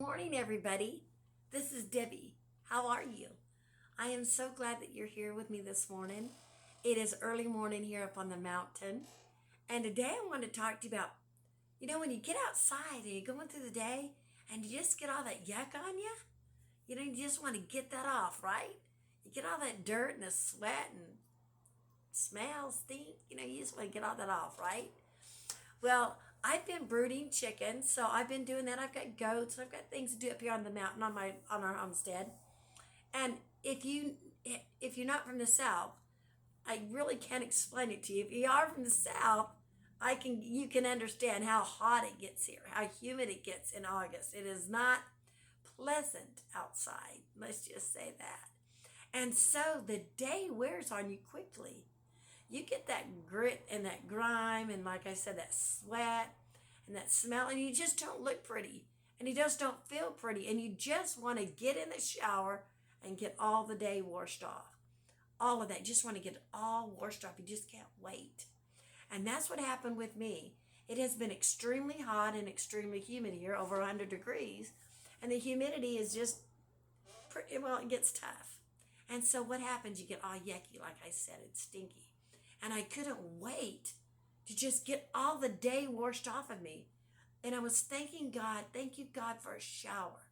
Morning, everybody. This is Debbie. How are you? I am so glad that you're here with me this morning. It is early morning here up on the mountain. And today I want to talk to you about, when you get outside and you're going through the day and you just get all that yuck on you, you just want to get that off, right? You get all that dirt and the sweat and smell, stink, you just want to get all that off, right? Well, I've been brooding chickens, so I've been doing that. I've got goats, I've got things to do up here on the mountain on our homestead. And if you're not from the South, I really can't explain it to you. If you are from the South, you can understand how hot it gets here, how humid it gets in August. It is not pleasant outside. Let's just say that. And so the day wears on you quickly. You get that grit and that grime and, like I said, that sweat and that smell, and you just don't look pretty and you just don't feel pretty, and you just want to get in the shower and get all the day washed off. All of that. You just want to get it all washed off. You just can't wait. And that's what happened with me. It has been extremely hot and extremely humid here, over 100 degrees, and the humidity is just, it gets tough. And so what happens? You get all yucky, like I said, it's stinky. And I couldn't wait to just get all the day washed off of me. And I was thanking God. Thank you, God, for a shower.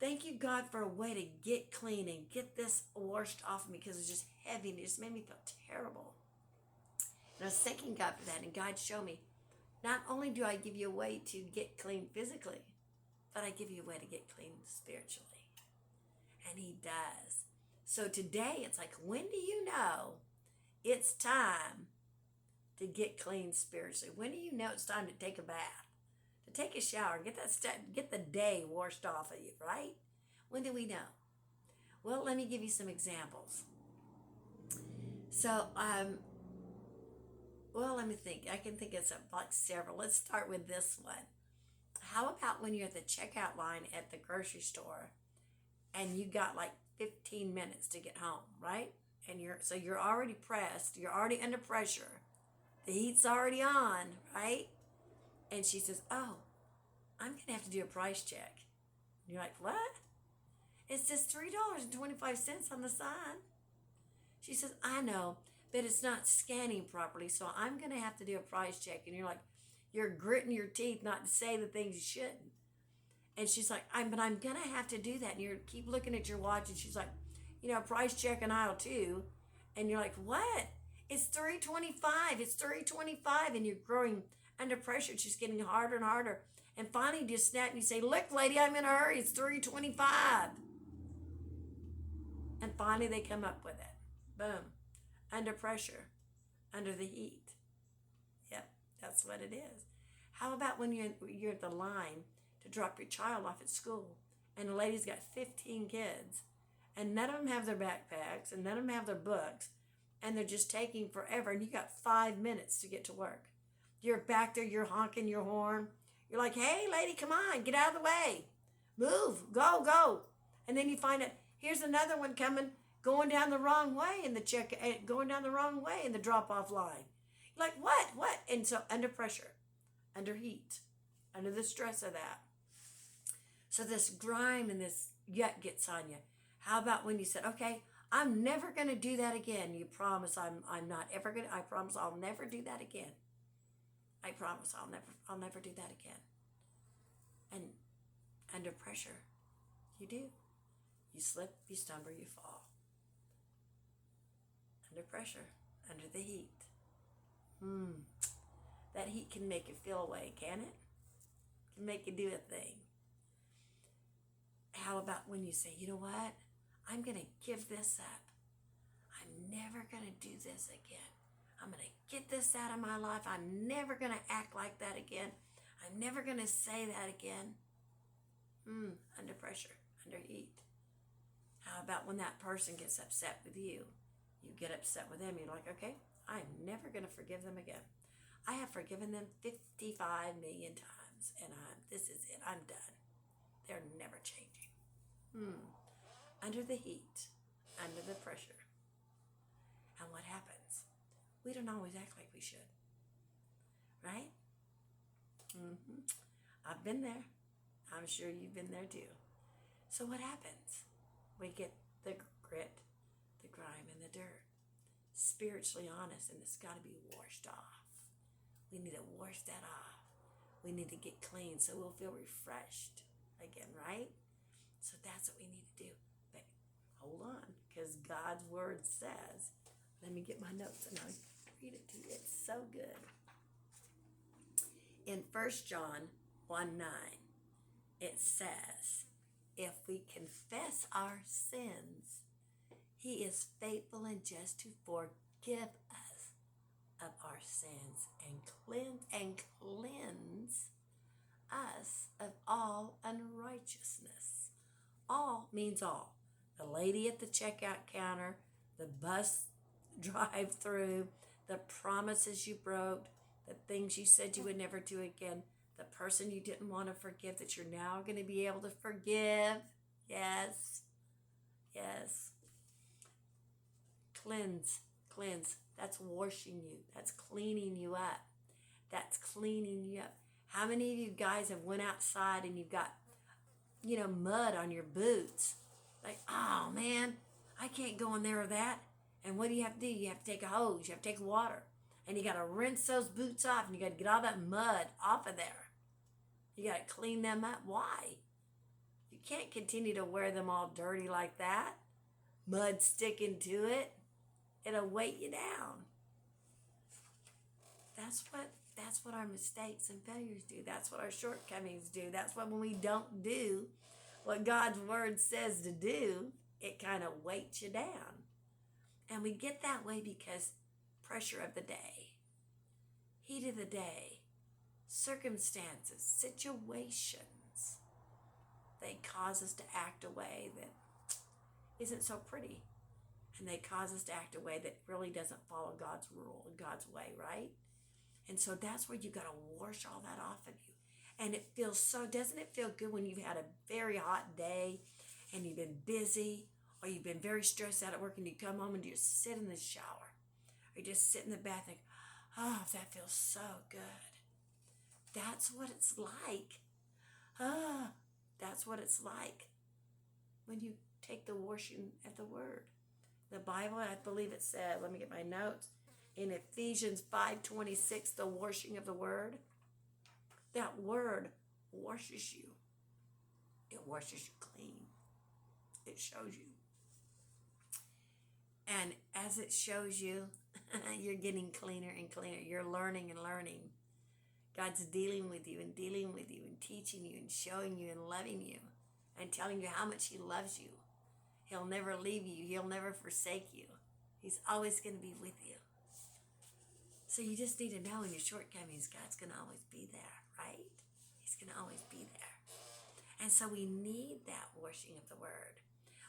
Thank you, God, for a way to get clean and get this washed off of me, because it was just heavy and it just made me feel terrible. And I was thanking God for that. And God showed me, not only do I give you a way to get clean physically, but I give you a way to get clean spiritually. And He does. So today it's like, when do you know it's time to get clean spiritually? When do you know it's time to take a bath, to take a shower, get the day washed off of you, right? When do we know? Well, let me give you some examples. So, let me think. I can think of several. Let's start with this one. How about when you're at the checkout line at the grocery store and you got like 15 minutes to get home, right? And you're already pressed, you're already under pressure, the heat's already on, right? And she says, "Oh, I'm gonna have to do a price check." And you're like, "What?" It says $3.25 on the sign. She says, "I know, but it's not scanning properly, so I'm gonna have to do a price check." And you're like, you're gritting your teeth not to say the things you shouldn't. And she's like, I'm gonna have to do that. And you keep looking at your watch, and she's like, price check in aisle 2. And you're like, what? It's $3.25. It's $3.25. And you're growing under pressure. It's just getting harder and harder. And finally you just snap and you say, "Look, lady, I'm in a hurry. It's $3.25. And finally they come up with it. Boom. Under pressure. Under the heat. Yep, that's what it is. How about when you're at the line to drop your child off at school, and the lady's got 15 kids, and none of them have their backpacks, and none of them have their books, and they're just taking forever, and you got 5 minutes to get to work. You're back there, you're honking your horn. You're like, "Hey, lady, come on, get out of the way. Move, go." And then you find out, here's another one coming, going down the wrong way in the drop-off line. You're like, what? And so under pressure, under heat, under the stress of that. So this grime and this yuck gets on you. How about when you said, "Okay, I'm never going to do that again." You promise I promise I'll never do that again. I promise I'll never do that again. And under pressure, you do. You slip, you stumble, you fall. Under pressure, under the heat. That heat can make you feel away, can it? Can make you do a thing. How about when you say, "You know what? I'm going to give this up. I'm never going to do this again. I'm going to get this out of my life. I'm never going to act like that again. I'm never going to say that again." Under pressure, under heat. How about when that person gets upset with you? You get upset with them. You're like, "Okay, I'm never going to forgive them again. I have forgiven them 55 million times, and this is it. I'm done. They're never changing." Under the heat, under the pressure. And what happens? We don't always act like we should, right? I've been there. I'm sure you've been there too. So what happens? We get the grit, the grime, and the dirt. Spiritually honest, and it's got to be washed off. We need to wash that off. We need to get clean so we'll feel refreshed again, right? So that's what we need to do. But hold on, because God's word says, let me get my notes and I'll read it to you. It's so good. In 1 John 1:9, it says, if we confess our sins, he is faithful and just to forgive us of our sins and cleanse us of all unrighteousness. All means all. The lady at the checkout counter, the bus drive-through, the promises you broke, the things you said you would never do again, the person you didn't want to forgive that you're now going to be able to forgive. Yes. Cleanse. That's washing you. That's cleaning you up. How many of you guys have went outside and you've got, mud on your boots? Like, oh man, I can't go in there with that. And what do? You have to take a hose. You have to take water. And you got to rinse those boots off and you got to get all that mud off of there. You got to clean them up. Why? You can't continue to wear them all dirty like that. Mud sticking to it. It'll weight you down. That's what our mistakes and failures do. That's what our shortcomings do. That's what when we don't do what God's word says to do, it kind of weights you down. And we get that way because pressure of the day, heat of the day, circumstances, situations, they cause us to act a way that isn't so pretty. And they cause us to act a way that really doesn't follow God's rule and God's way, right? And so that's where you got to wash all that off of you. And it feels doesn't it feel good when you've had a very hot day and you've been busy or you've been very stressed out at work and you come home and you just sit in the shower or you just sit in the bath and think, oh, that feels so good. That's what it's like. That's what it's like when you take the washing of the word. The Bible, I believe it said, let me get my notes, in Ephesians 5:26, the washing of the word. That word washes you. It washes you clean. It shows you. And as it shows you, you're getting cleaner and cleaner. You're learning and learning. God's dealing with you and teaching you and showing you and loving you and telling you how much he loves you. He'll never leave you. He'll never forsake you. He's always going to be with you. So you just need to know in your shortcomings, God's going to always be there, right? He's going to always be there. And so we need that washing of the word.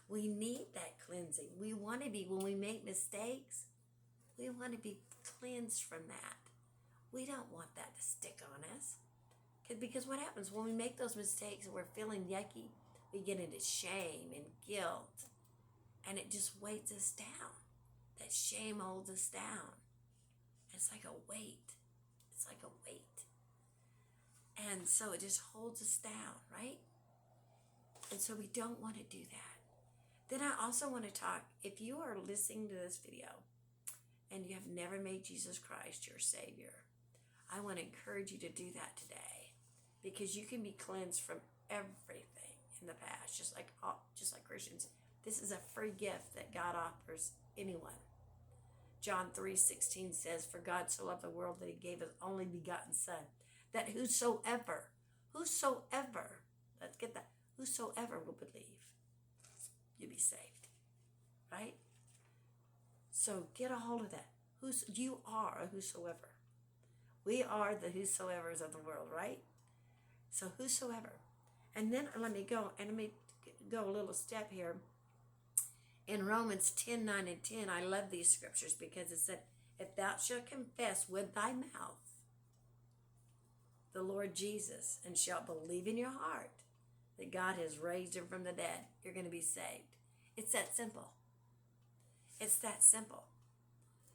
We need that cleansing. We want to be, when we make mistakes, we want to be cleansed from that. We don't want that to stick on us. Because what happens when we make those mistakes and we're feeling yucky, we get into shame and guilt. And it just weights us down. That shame holds us down. It's like a weight. It's like a weight. And so it just holds us down, right? And so we don't want to do that. Then I also want to talk, if you are listening to this video and you have never made Jesus Christ your Savior, I want to encourage you to do that today, because you can be cleansed from everything in the past, just like Christians. This is a free gift that God offers anyone. John 3:16 says, for God so loved the world that he gave his only begotten son, that whosoever, let's get that, whosoever will believe, you'll be saved, right? So get a hold of that. You are a whosoever. We are the whosoevers of the world, right? So whosoever. And then let me go a little step here. In Romans 10:9 and 10, I love these scriptures because it said, if thou shalt confess with thy mouth the Lord Jesus and shalt believe in your heart that God has raised him from the dead, you're going to be saved. It's that simple. It's that simple.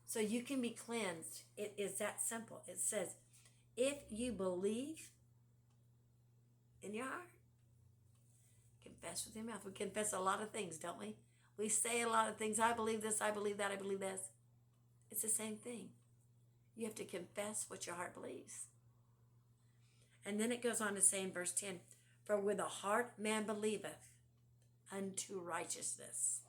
So you can be cleansed. It is that simple. It says, if you believe in your heart confess with your mouth. We confess a lot of things, don't we? We say a lot of things. I believe this, I believe that, I believe this. It's the same thing. You have to confess what your heart believes. And then it goes on to say in verse 10, for with the heart man believeth unto righteousness,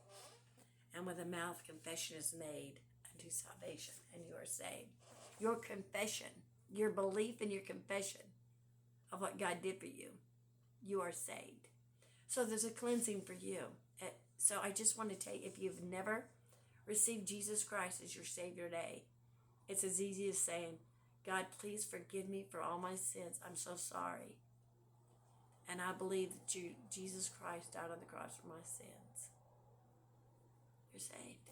and with the mouth confession is made unto salvation, and you are saved. Your confession, your belief and your confession of what God did for you, you are saved. So there's a cleansing for you. So I just want to tell you, if you've never received Jesus Christ as your Savior today, it's as easy as saying, God, please forgive me for all my sins. I'm so sorry. And I believe that Jesus Christ died on the cross for my sins. You're saved.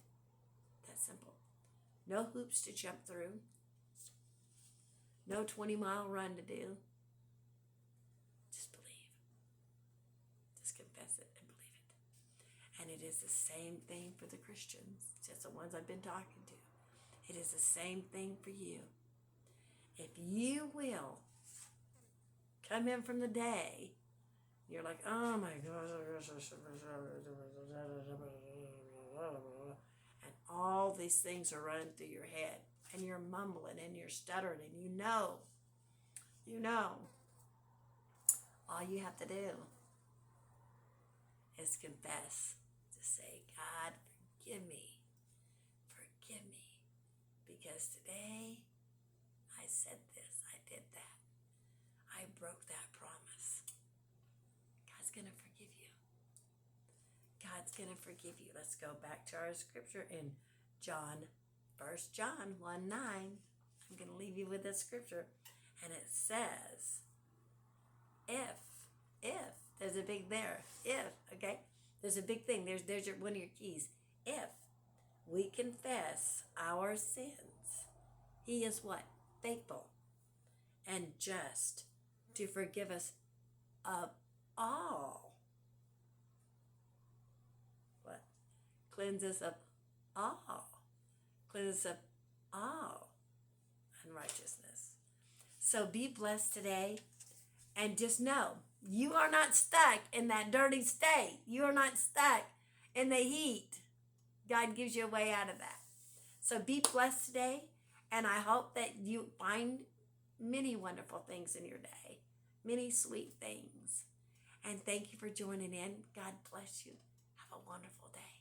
That's simple. No hoops to jump through. No 20-mile run to do. Just believe. Just confess it and believe it. And it is the same thing for the Christians, just the ones I've been talking to. It is the same thing for you. If you will come in from the day, you're like, oh my gosh, and all these things are running through your head, and you're mumbling and you're stuttering, and you know, all you have to do is confess, to say, God, forgive me, because today I said this, I did that, I broke that promise. God's going to forgive you. God's going to forgive you. Let's go back to our scripture in John, 1 John 1:9. I'm going to leave you with this scripture. And it says, if, there's a big there, if, okay? There's a big thing. There's one of your keys. If we confess our sins, he is what? Faithful and just to forgive us of all. What? Cleanse us of all. Cleanse us of all unrighteousness. So be blessed today, and just know you are not stuck in that dirty state. You are not stuck in the heat. God gives you a way out of that. So be blessed today, and I hope that you find many wonderful things in your day, many sweet things. And thank you for joining in. God bless you. Have a wonderful day.